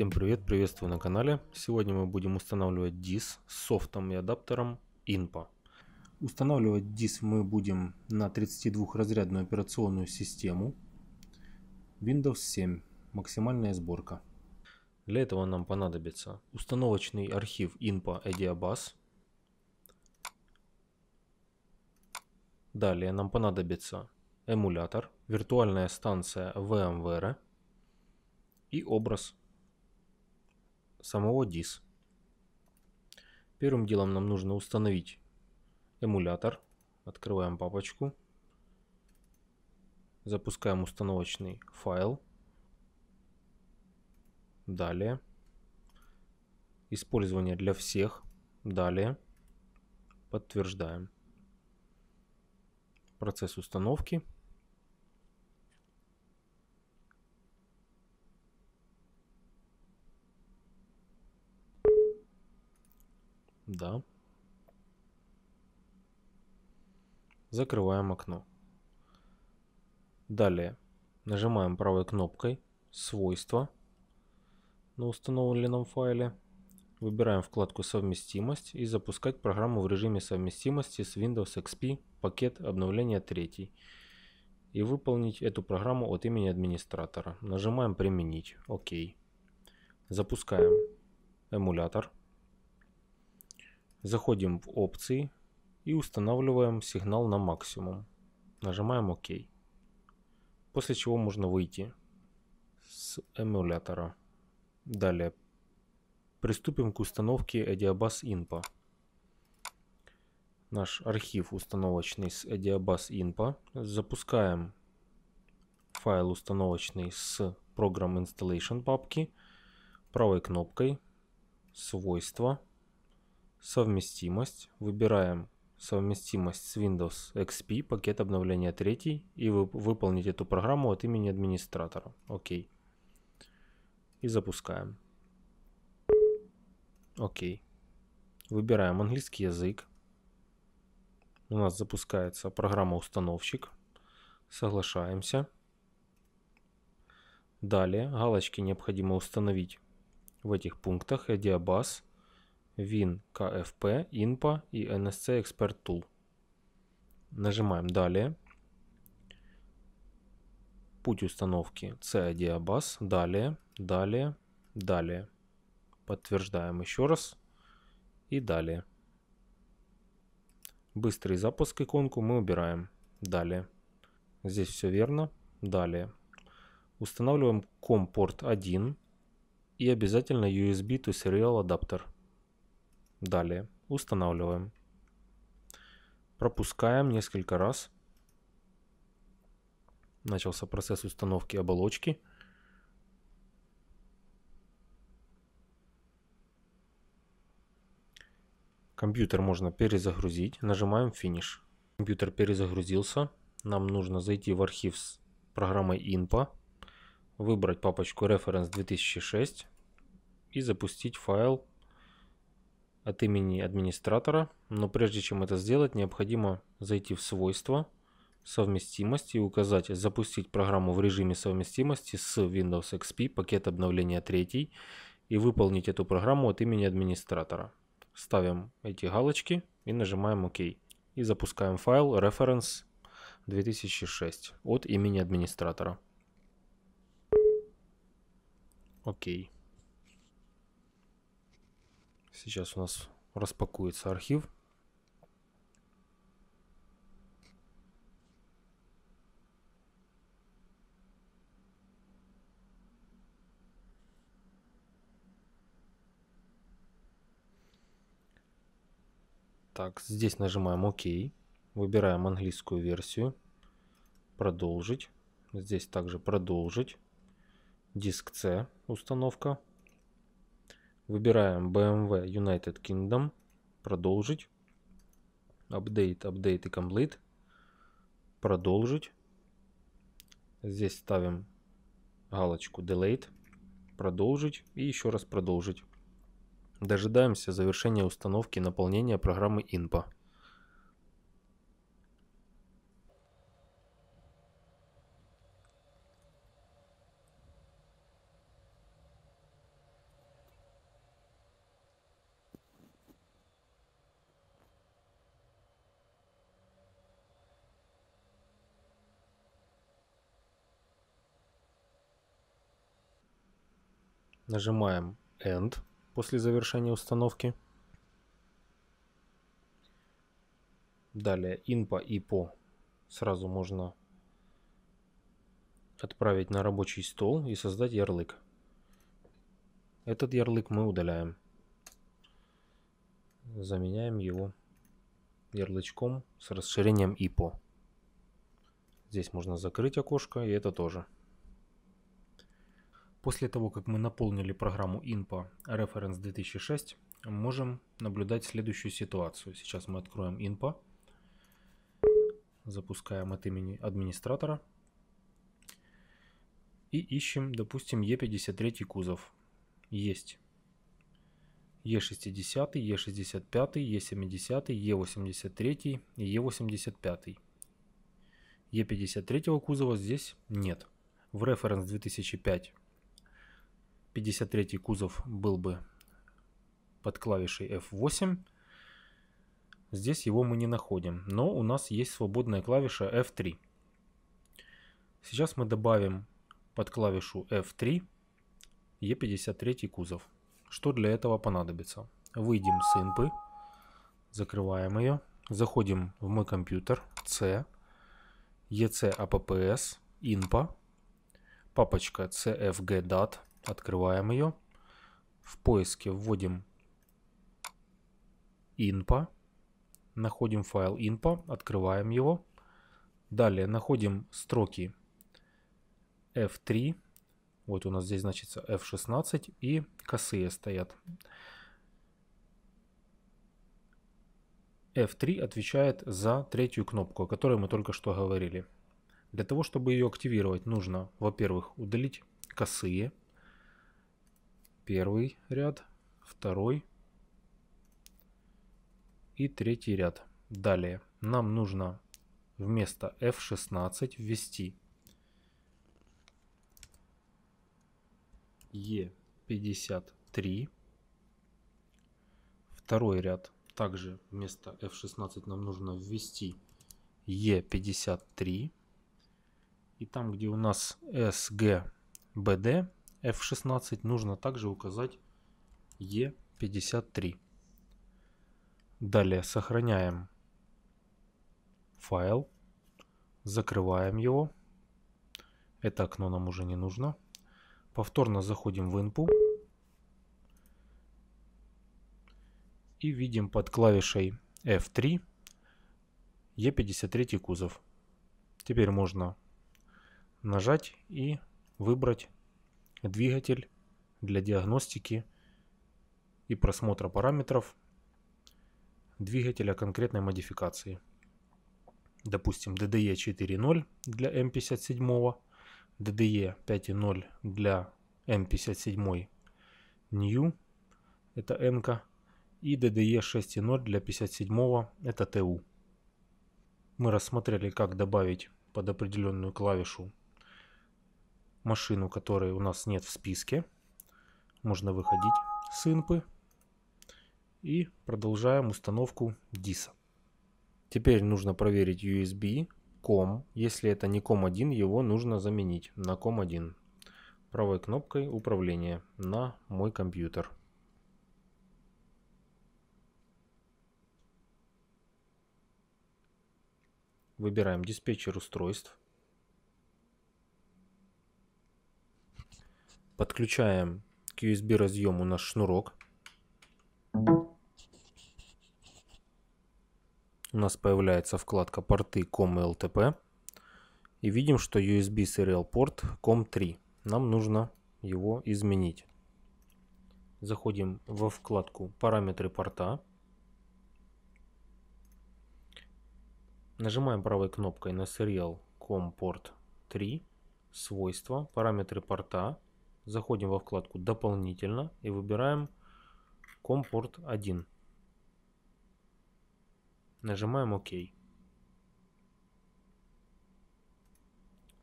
Всем привет, приветствую на канале. Сегодня мы будем устанавливать DIS с софтом и адаптером INPA. Устанавливать DIS мы будем на 32-разрядную операционную систему Windows 7, максимальная сборка. Для этого нам понадобится установочный архив INPA Ediabus. Далее нам понадобится эмулятор, виртуальная станция VMware и образ самого DIS. Первым делом нам нужно установить эмулятор. Открываем папочку. Запускаем установочный файл. Далее. Использование для всех. Далее. Подтверждаем. Процесс установки. Да. Закрываем окно. Далее нажимаем правой кнопкой «Свойства» на установленном файле. Выбираем вкладку «Совместимость» и «Запускать программу в режиме совместимости с Windows XP, пакет обновления 3». И выполнить эту программу от имени администратора. Нажимаем «Применить». ОК. Запускаем эмулятор. Заходим в опции и устанавливаем сигнал на максимум. Нажимаем ОК. После чего можно выйти с эмулятора. Далее приступим к установке Ediabus INPA. Наш архив установочный с Ediabus INPA. Запускаем файл установочный с Program Installation папки. Правой кнопкой «Свойства», «Совместимость». Выбираем совместимость с Windows XP, пакет обновления 3, и выполнить эту программу от имени администратора. ОК. И запускаем. ОК. Выбираем английский язык. У нас запускается программа установщик. Соглашаемся. Далее галочки необходимо установить в этих пунктах: Ediabus, WinKFP, INPA и NSC Expert Tool. Нажимаем «Далее». Путь установки C-Ediabus. Далее, далее, далее. Подтверждаем еще раз. И далее. Быстрый запуск иконку мы убираем. Далее. Здесь все верно. Далее. Устанавливаем COM порт 1 и обязательно USB to Serial адаптер. Далее. Устанавливаем. Пропускаем несколько раз. Начался процесс установки оболочки. Компьютер можно перезагрузить. Нажимаем Finish. Компьютер перезагрузился. Нам нужно зайти в архив с программой INPA, выбрать папочку Reference 2006 и запустить файл от имени администратора. Но прежде чем это сделать, необходимо зайти в свойства, совместимость и указать «Запустить программу в режиме совместимости с Windows XP, пакет обновления 3» и выполнить эту программу от имени администратора. Ставим эти галочки и нажимаем ОК. И запускаем файл Reference 2006 от имени администратора. ОК. Сейчас у нас распакуется архив. Так, здесь нажимаем ОК. Выбираем английскую версию. Продолжить. Здесь также продолжить. Диск C установка. Выбираем BMW United Kingdom. Продолжить. Update и Complete. Продолжить. Здесь ставим галочку Delete. Продолжить и еще раз продолжить. Дожидаемся завершения установки и наполнения программы INPA. Нажимаем End после завершения установки. Далее INPA и IPO сразу можно отправить на рабочий стол и создать ярлык. Этот ярлык мы удаляем. Заменяем его ярлычком с расширением IPO. Здесь можно закрыть окошко, и это тоже. После того, как мы наполнили программу INPA Reference 2006, можем наблюдать следующую ситуацию. Сейчас мы откроем INPA, запускаем от имени администратора и ищем, допустим, Е53 кузов. Есть Е60, Е65, Е70, Е83 и Е85. Е53 кузова здесь нет. В Reference 2005 53 кузов был бы под клавишей F8. Здесь его мы не находим, но у нас есть свободная клавиша F3. Сейчас мы добавим под клавишу F3 Е53 кузов. Что для этого понадобится? Выйдем с INPA, закрываем ее, заходим в мой компьютер, C, EC APPS, INPA, папочка CFG.dat, открываем ее, в поиске вводим INPA, находим файл INPA, открываем его, далее находим строки F3, вот у нас здесь значится F16 и косые стоят. F3 отвечает за третью кнопку, о которой мы только что говорили. Для того, чтобы ее активировать, нужно, во-первых, удалить косые. Первый ряд, второй и третий ряд. Далее нам нужно вместо F16 ввести E53. Второй ряд. Также вместо F16 нам нужно ввести E53. И там, где у нас SGBD F16, нужно также указать E53. Далее сохраняем файл, закрываем его. Это окно нам уже не нужно. Повторно заходим в INPA и видим под клавишей F3 E53 кузов. Теперь можно нажать и выбрать двигатель для диагностики и просмотра параметров двигателя конкретной модификации. Допустим, DDE 4.0 для М57, DDE 5.0 для М57 New, это N-ка, и DDE 6.0 для 57, это TU. Мы рассмотрели, как добавить под определенную клавишу машину, которой у нас нет в списке. Можно выходить с INPA и продолжаем установку DIS. Теперь нужно проверить USB COM. Если это не COM1, его нужно заменить на COM1 правой кнопкой управления на мой компьютер. Выбираем диспетчер устройств. Подключаем к USB разъему наш шнурок. У нас появляется вкладка порты COM и LTP. И видим, что USB Serial порт COM3. Нам нужно его изменить. Заходим во вкладку параметры порта. Нажимаем правой кнопкой на Serial COM Port 3. Свойства, параметры порта. Заходим во вкладку дополнительно и выбираем COM Port 1. Нажимаем ОК.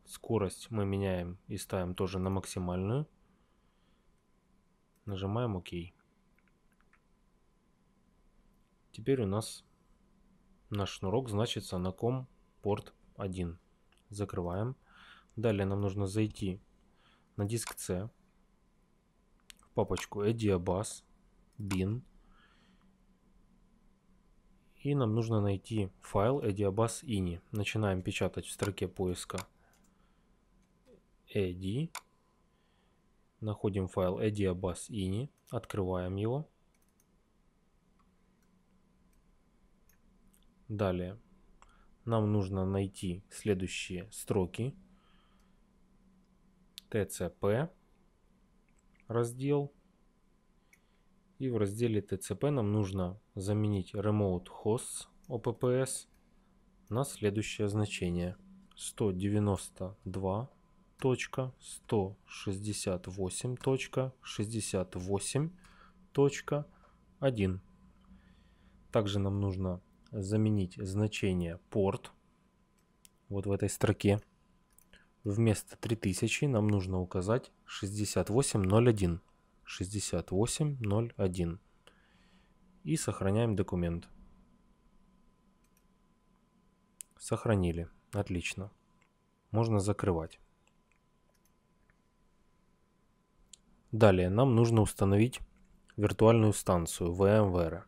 Скорость мы меняем и ставим тоже на максимальную. Нажимаем ОК. Теперь у нас наш шнурок значится на COM Port 1. Закрываем. Далее нам нужно зайти на диск C. в папочку Ediabus, bin. И нам нужно найти файл Ediabus ini. Начинаем печатать в строке поиска edi. Находим файл Ediabus ini. Открываем его. Далее нам нужно найти следующие строки. TCP раздел. И в разделе TCP нам нужно заменить Remote Hosts OPPS на следующее значение: 192.168.68.1. Также нам нужно заменить значение порт вот в этой строке. Вместо 3000 нам нужно указать 6801. 6801. И сохраняем документ. Сохранили. Отлично. Можно закрывать. Далее нам нужно установить виртуальную станцию VMware.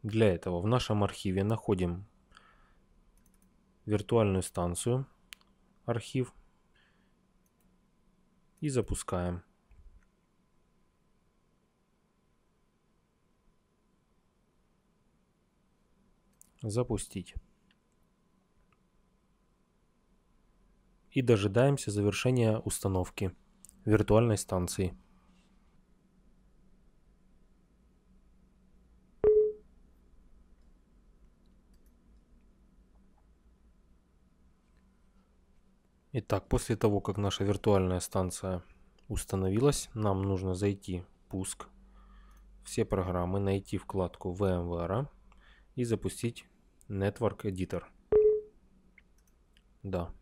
Для этого в нашем архиве находим виртуальную станцию, архив, и запускаем. Запустить. И дожидаемся завершения установки виртуальной станции. Итак, после того, как наша виртуальная станция установилась, нам нужно зайти в «Пуск», «Все программы», найти вкладку VMware и запустить Network Editor. Да.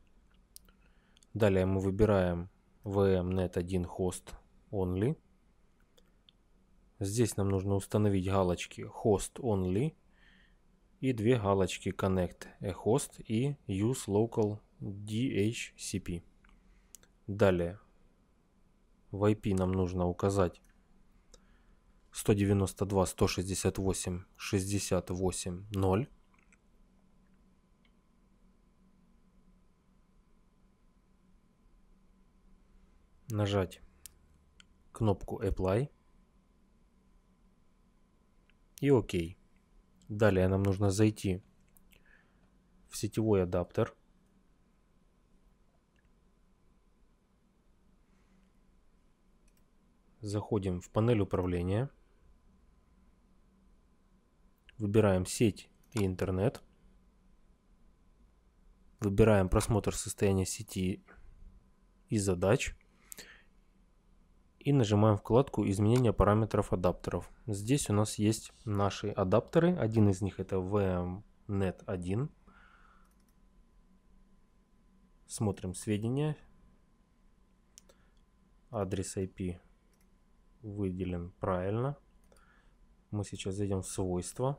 Далее мы выбираем VMnet1 Host Only. Здесь нам нужно установить галочки Host Only и две галочки Connect a Host и Use Local DHCP. Далее в IP нам нужно указать 192.168.68.0. Нажать кнопку Apply и ОК. Далее нам нужно зайти в сетевой адаптер. Заходим в панель управления. Выбираем сеть и интернет. Выбираем просмотр состояния сети и задач. И нажимаем вкладку изменения параметров адаптеров. Здесь у нас есть наши адаптеры. Один из них это VMnet1. Смотрим сведения. Адрес IP выделен правильно. Мы сейчас зайдем в свойства.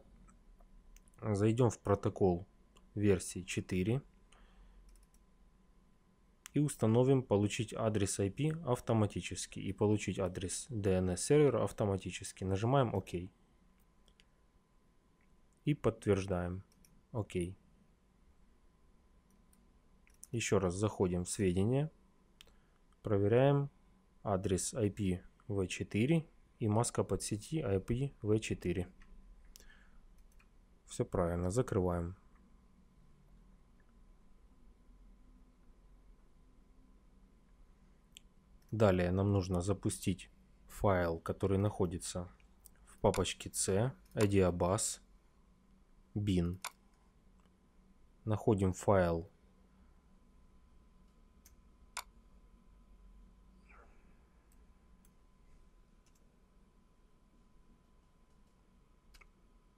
Зайдем в протокол версии 4. И установим получить адрес IP автоматически и получить адрес DNS сервера автоматически. Нажимаем ОК. И подтверждаем. ОК. Еще раз заходим в сведения. Проверяем адрес IPv4 и маска подсети IPv4. Все правильно. Закрываем. Далее нам нужно запустить файл, который находится в папочке C, Ediabus, bin. Находим файл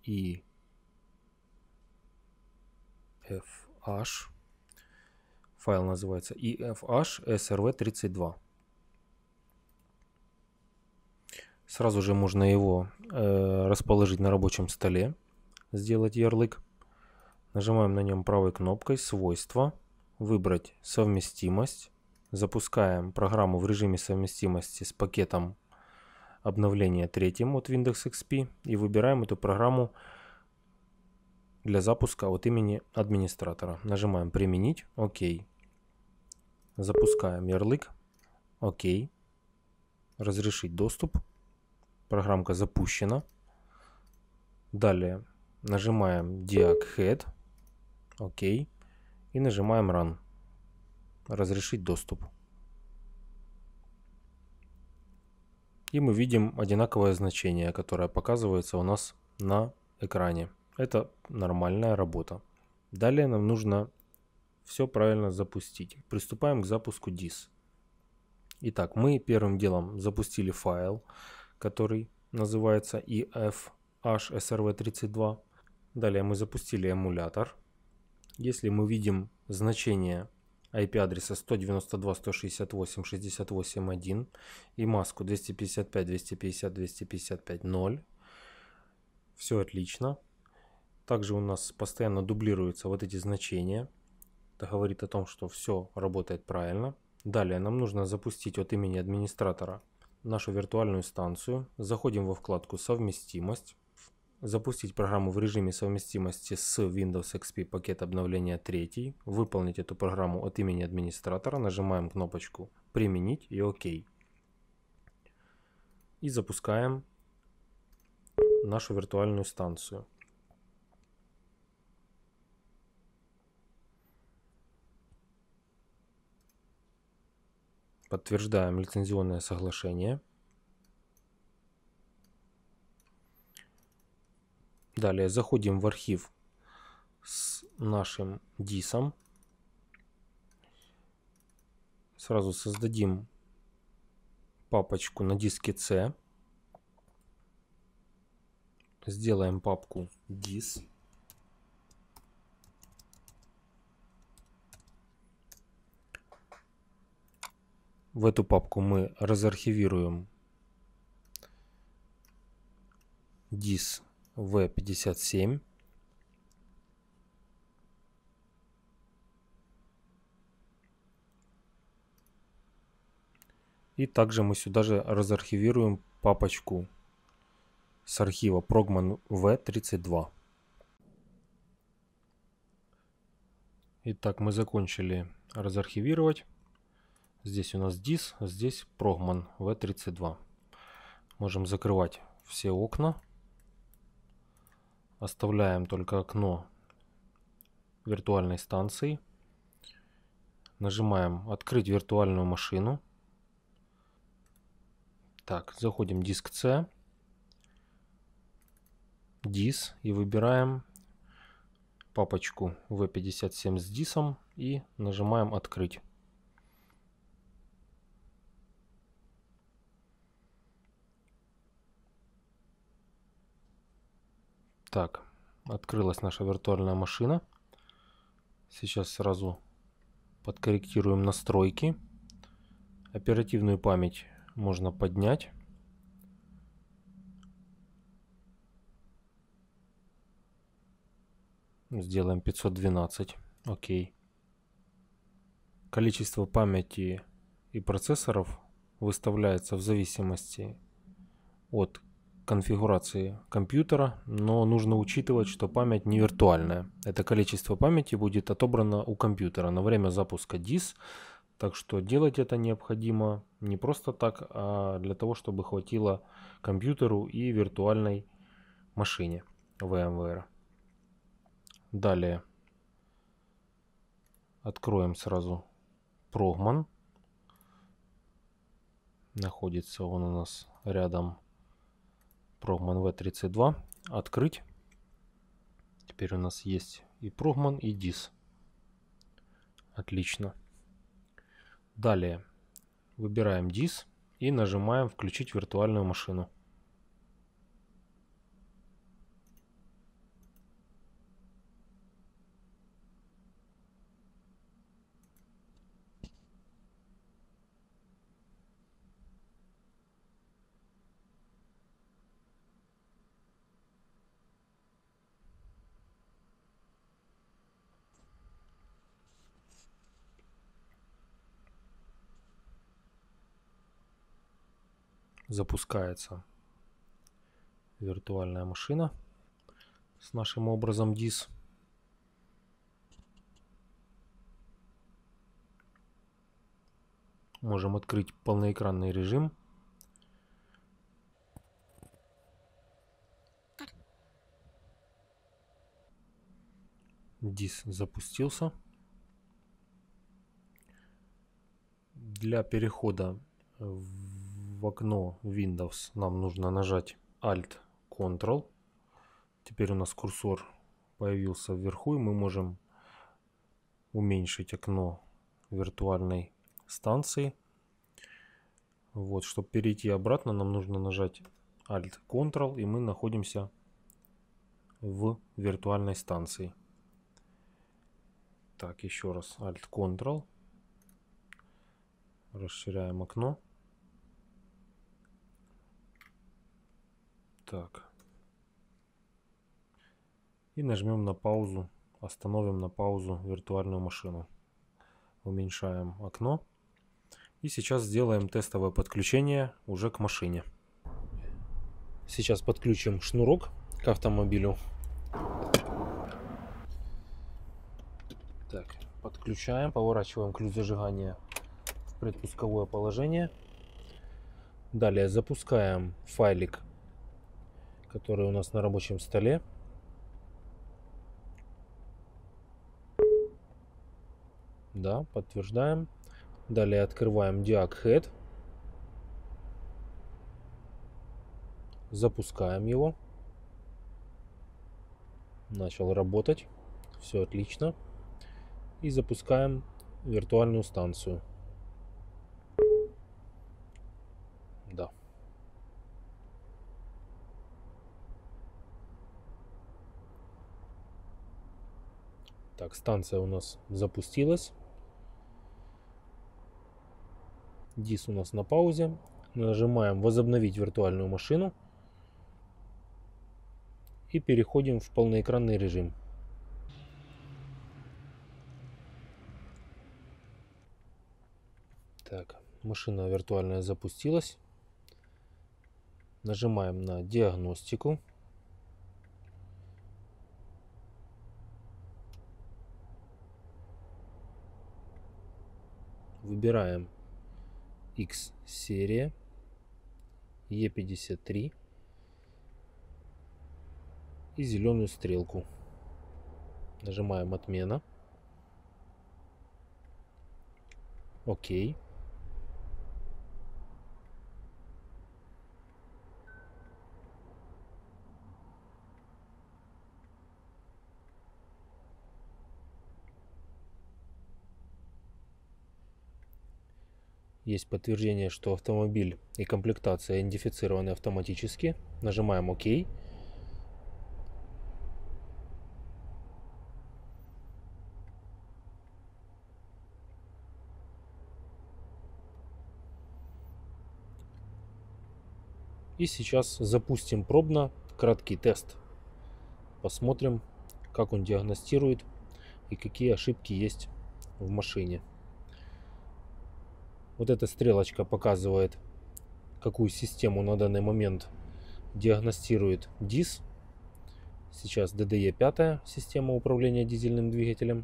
EFH. Файл называется EFH SRV32. Сразу же можно его расположить на рабочем столе, сделать ярлык. Нажимаем на нем правой кнопкой «Свойства», выбрать «Совместимость». Запускаем программу в режиме совместимости с пакетом обновления 3 от Windows XP и выбираем эту программу для запуска от имени администратора. Нажимаем «Применить», «Ок». Запускаем ярлык, «Ок». Разрешить доступ. Программка запущена. Далее нажимаем Diag Head, «Ок». И нажимаем Run. Разрешить доступ. И мы видим одинаковое значение, которое показывается у нас на экране. Это нормальная работа. Далее нам нужно все правильно запустить. Приступаем к запуску DIS. Итак, мы первым делом запустили файл, который называется EFHSRV32. Далее мы запустили эмулятор. Если мы видим значение IP-адреса 192.168.68.1 и маску 255.250.255.0, все отлично. Также у нас постоянно дублируются вот эти значения. Это говорит о том, что все работает правильно. Далее нам нужно запустить от имени администратора нашу виртуальную станцию. Заходим во вкладку «Совместимость». Запустить программу в режиме совместимости с Windows XP пакет обновления 3. Выполнить эту программу от имени администратора. Нажимаем кнопочку «Применить» и «Ок». И запускаем нашу виртуальную станцию. Подтверждаем лицензионное соглашение. Далее заходим в архив с нашим DIS. Сразу создадим папочку на диске C. Сделаем папку DIS. В эту папку мы разархивируем DIS V57. И также мы сюда же разархивируем папочку с архива Progman V32. Итак, мы закончили разархивировать. Здесь у нас DIS, а здесь Progman V32. Можем закрывать все окна. Оставляем только окно виртуальной станции. Нажимаем «Открыть виртуальную машину». Так, заходим в диск C, DIS и выбираем папочку V57 с DIS и нажимаем «Открыть». Так, открылась наша виртуальная машина. Сейчас сразу подкорректируем настройки. Оперативную память можно поднять. Сделаем 512. Окей. Количество памяти и процессоров выставляется в зависимости от конфигурации компьютера, но нужно учитывать, что память не виртуальная. Это количество памяти будет отобрано у компьютера на время запуска DIS, так что делать это необходимо не просто так, а для того, чтобы хватило компьютеру и виртуальной машине VMware. Далее откроем сразу Progman. Находится он у нас рядом. Progman V32. Открыть. Теперь у нас есть и Progman, и DIS. Отлично. Далее выбираем DIS и нажимаем «Включить виртуальную машину». Запускается виртуальная машина с нашим образом DIS. Можем открыть полноэкранный режим. DIS запустился. Для перехода в окно Windows нам нужно нажать Alt-Ctrl. Теперь у нас курсор появился вверху, и мы можем уменьшить окно виртуальной станции. Вот, чтобы перейти обратно, нам нужно нажать Alt-Ctrl, и мы находимся в виртуальной станции. Так, еще раз Alt-Ctrl. Расширяем окно. Так. И нажмем на паузу. Остановим на паузу виртуальную машину. Уменьшаем окно. И сейчас сделаем тестовое подключение уже к машине. Сейчас подключим шнурок к автомобилю. Так, подключаем, поворачиваем ключ зажигания в предпусковое положение. Далее запускаем файлик, который у нас на рабочем столе. Да, подтверждаем. Далее открываем DiagHead. Запускаем его. Начал работать. Все отлично. И запускаем виртуальную станцию. Да. Так, станция у нас запустилась. DIS у нас на паузе. Нажимаем «Возобновить виртуальную машину». И переходим в полноэкранный режим. Так, машина виртуальная запустилась. Нажимаем на диагностику. Выбираем X-серия, E53 и зеленую стрелку. Нажимаем «Отмена». ОК. Есть подтверждение, что автомобиль и комплектация идентифицированы автоматически. Нажимаем ОК. И сейчас запустим пробно краткий тест. Посмотрим, как он диагностирует и какие ошибки есть в машине. Вот эта стрелочка показывает, какую систему на данный момент диагностирует DIS. Сейчас DDE 5 система управления дизельным двигателем.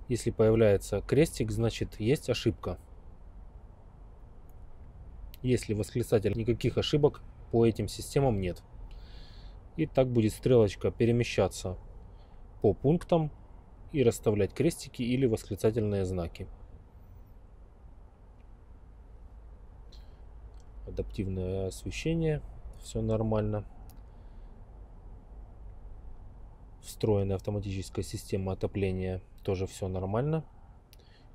Если появляется крестик, значит есть ошибка. Если восклицатель, никаких ошибок по этим системам нет. И так будет стрелочка перемещаться по пунктам и расставлять крестики или восклицательные знаки. Адаптивное освещение, все нормально. Встроенная автоматическая система отопления, тоже все нормально.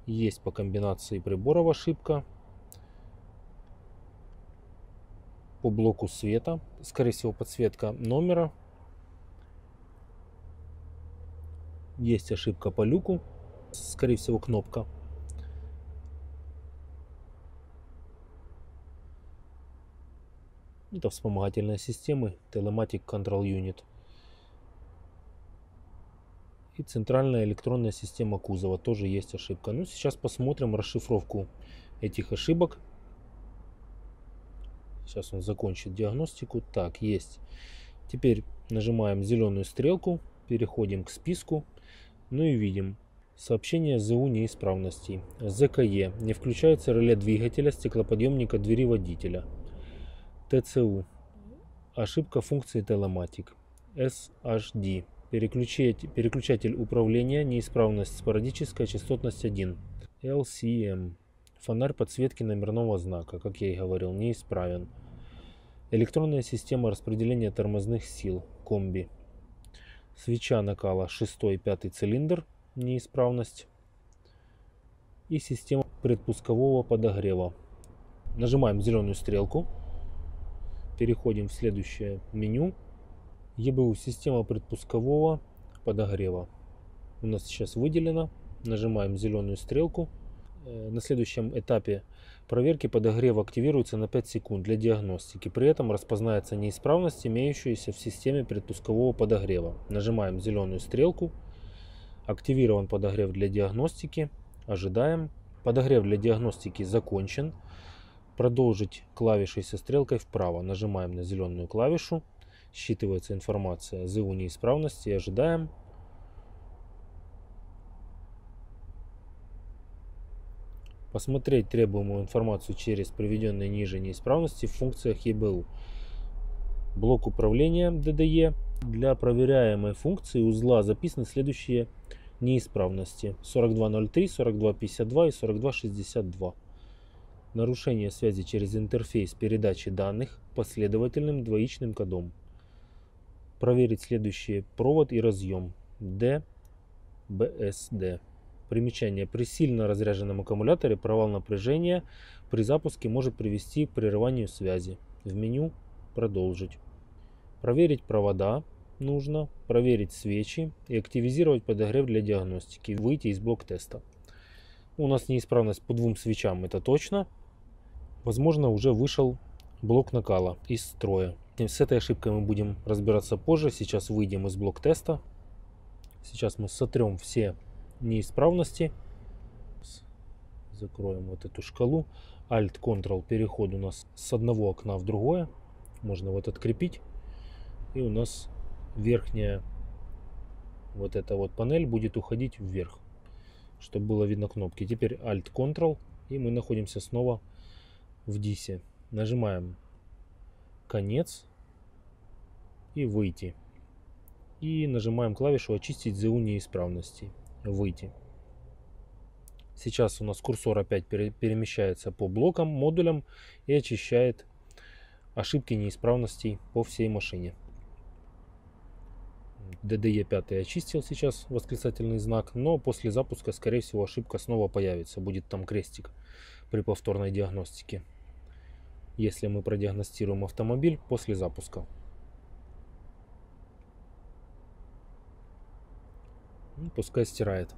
Есть по комбинации приборов ошибка. По блоку света, скорее всего, подсветка номера. Есть ошибка по люку, скорее всего, кнопка. Это вспомогательные системы Telematic Control Unit. И центральная электронная система кузова, тоже есть ошибка. Ну, сейчас посмотрим расшифровку этих ошибок. Сейчас он закончит диагностику. Так, есть. Теперь нажимаем зеленую стрелку, переходим к списку, ну и видим сообщение ЗУ неисправностей. ЗКЕ. Не включается реле двигателя стеклоподъемника двери водителя. ТЦУ. Ошибка функции телематик. SHD. Переключатель управления. Неисправность спорадическая. Частотность 1. LCM. Фонарь подсветки номерного знака. Как я и говорил, неисправен. Электронная система распределения тормозных сил. Комби. Свеча накала 6-5 цилиндр. Неисправность. И система предпускового подогрева. Нажимаем зеленую стрелку. Переходим в следующее меню. ЕБУ. Система предпускового подогрева. У нас сейчас выделено. Нажимаем зеленую стрелку. На следующем этапе проверки подогрев активируется на 5 секунд для диагностики. При этом распознается неисправность, имеющаяся в системе предпускового подогрева. Нажимаем зеленую стрелку. Активирован подогрев для диагностики. Ожидаем. Подогрев для диагностики закончен. Продолжить клавишей со стрелкой вправо. Нажимаем на зеленую клавишу. Считывается информация ЗУ неисправности. Ожидаем. Посмотреть требуемую информацию через приведенные ниже неисправности в функциях ЕБУ. Блок управления ДДЕ. Для проверяемой функции узла записаны следующие неисправности: 4203, 4252 и 4262. Нарушение связи через интерфейс передачи данных последовательным двоичным кодом. Проверить следующие провод и разъем DBSD. Примечание. При сильно разряженном аккумуляторе провал напряжения при запуске может привести к прерыванию связи. В меню «Продолжить». Проверить провода нужно, проверить свечи и активизировать подогрев для диагностики. Выйти из блок-теста. У нас неисправность по двум свечам, это точно. Возможно, уже вышел блок накала из строя. С этой ошибкой мы будем разбираться позже. Сейчас выйдем из блок-теста. Сейчас мы сотрем все неисправности. Закроем вот эту шкалу. Alt-Ctrl переход у нас с одного окна в другое. Можно вот открепить. И у нас верхняя вот эта вот панель будет уходить вверх, чтобы было видно кнопки. Теперь Alt-Ctrl, и мы находимся снова в DIS. Нажимаем конец и выйти. И нажимаем клавишу «Очистить ЗУ неисправностей». Выйти. Сейчас у нас курсор опять перемещается по блокам, модулям и очищает ошибки неисправностей по всей машине. DDE 5 очистил сейчас восклицательный знак, но после запуска, скорее всего, ошибка снова появится. Будет там крестик при повторной диагностике, если мы продиагностируем автомобиль после запуска. Пускай стирает.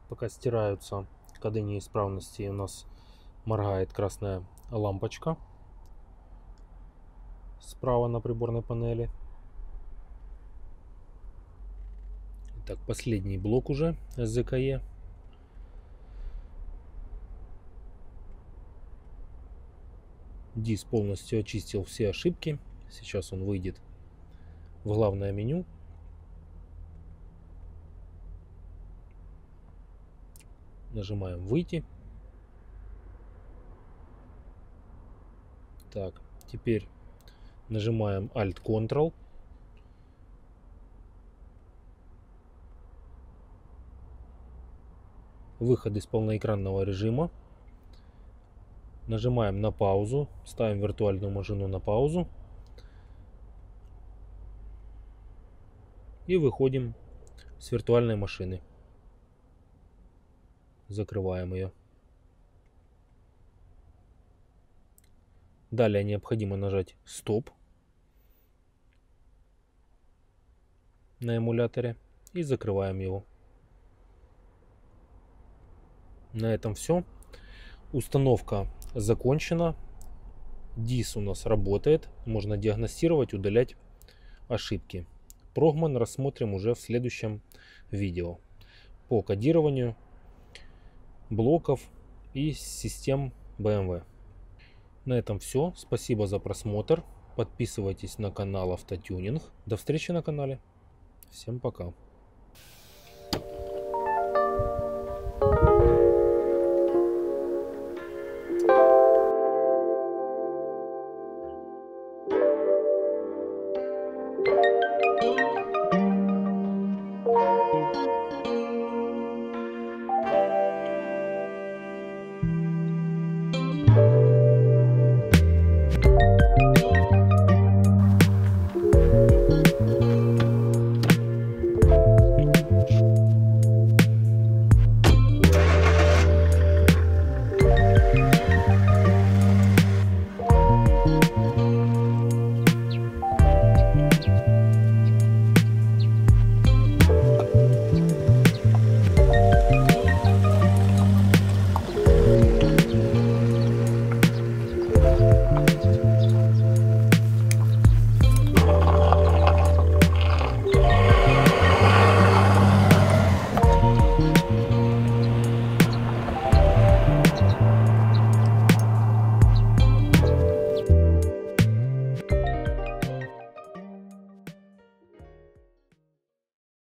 Пока стираются коды неисправности, у нас моргает красная лампочка справа на приборной панели. Так, последний блок уже ЗКЕ. DIS полностью очистил все ошибки. Сейчас он выйдет в главное меню. Нажимаем «Выйти». Так, теперь нажимаем Alt-Ctrl. Выход из полноэкранного режима. Нажимаем на паузу. Ставим виртуальную машину на паузу. И выходим с виртуальной машины. Закрываем ее. Далее необходимо нажать «Стоп». на эмуляторе и закрываем его. На этом все. Установка закончена. DIS у нас работает. Можно диагностировать, удалять ошибки. Прогман рассмотрим уже в следующем видео по кодированию блоков и систем BMW. На этом все. Спасибо за просмотр. Подписывайтесь на канал Автотюнинг. До встречи на канале. Всем пока.